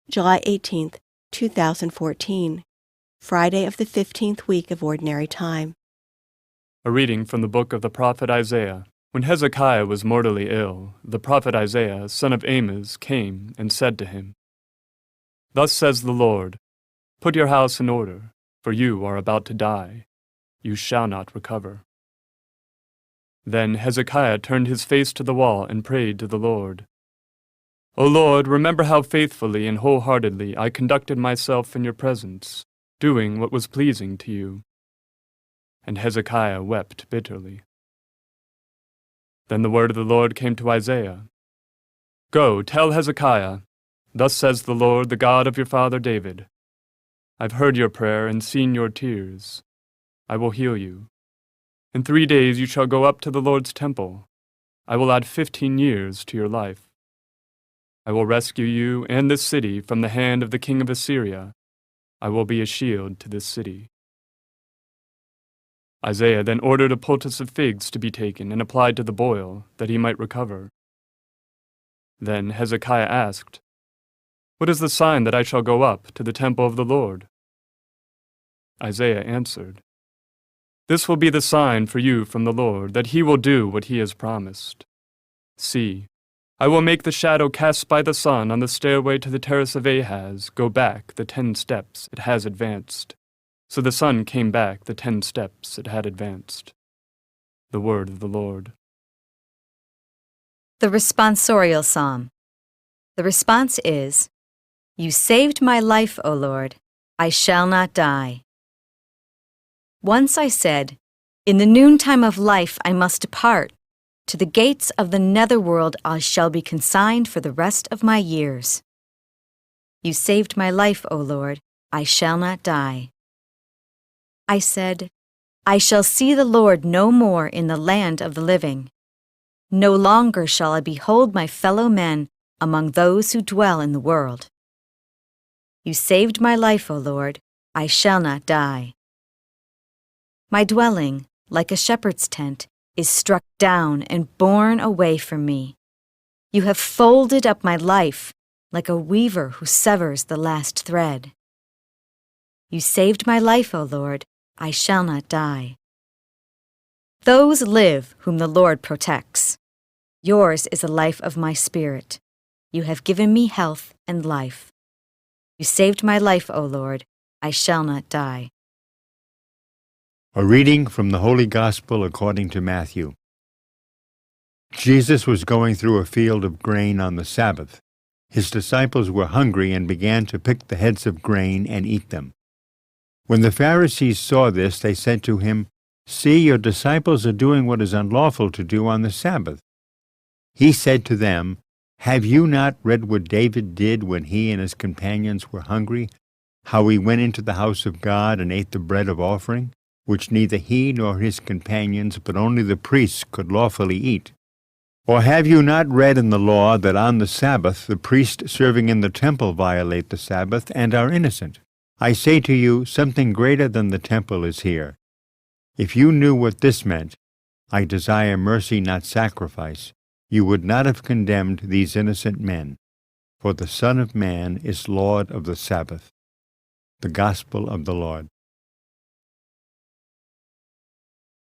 July 18th, 2014, Friday of the 15th week of Ordinary Time. A reading from the book of the prophet Isaiah. When Hezekiah was mortally ill, the prophet Isaiah, son of Amoz, came and said to him, "Thus says the Lord, put your house in order, for you are about to die. You shall not recover." Then Hezekiah turned his face to the wall and prayed to the Lord. "O Lord, remember how faithfully and wholeheartedly I conducted myself in your presence, doing what was pleasing to you." And Hezekiah wept bitterly. Then the word of the Lord came to Isaiah. "Go, tell Hezekiah, thus says the Lord, the God of your father David, I've heard your prayer and seen your tears. I will heal you. In 3 days you shall go up to the Lord's temple. I will add 15 years to your life. I will rescue you and this city from the hand of the king of Assyria. I will be a shield to this city." Isaiah then ordered a poultice of figs to be taken and applied to the boil, that he might recover. Then Hezekiah asked, "What is the sign that I shall go up to the temple of the Lord?" Isaiah answered, "This will be the sign for you from the Lord, that he will do what he has promised. See, I will make the shadow cast by the sun on the stairway to the terrace of Ahaz go back the 10 steps it has advanced." So the sun came back the 10 steps it had advanced. The word of the Lord. The responsorial psalm. The response is, "You saved my life, O Lord. I shall not die." Once I said, "In the noontime of life I must depart. To the gates of the netherworld I shall be consigned for the rest of my years." You saved my life, O Lord. I shall not die. I said, "I shall see the Lord no more in the land of the living. No longer shall I behold my fellow men among those who dwell in the world." You saved my life, O Lord. I shall not die. My dwelling, like a shepherd's tent, is struck down and borne away from me. You have folded up my life like a weaver who severs the last thread. You saved my life, O Lord. I shall not die. Those live whom the Lord protects. Yours is the life of my spirit. You have given me health and life. You saved my life, O Lord. I shall not die. A reading from the Holy Gospel according to Matthew. Jesus was going through a field of grain on the Sabbath. His disciples were hungry and began to pick the heads of grain and eat them. When the Pharisees saw this, they said to him, "See, your disciples are doing what is unlawful to do on the Sabbath." He said to them, "Have you not read what David did when he and his companions were hungry, how he went into the house of God and ate the bread of offering, which neither he nor his companions, but only the priests could lawfully eat? Or have you not read in the law that on the Sabbath the priests serving in the temple violate the Sabbath and are innocent? I say to you, something greater than the temple is here. If you knew what this meant, 'I desire mercy, not sacrifice,' you would not have condemned these innocent men. For the Son of Man is Lord of the Sabbath." The Gospel of the Lord.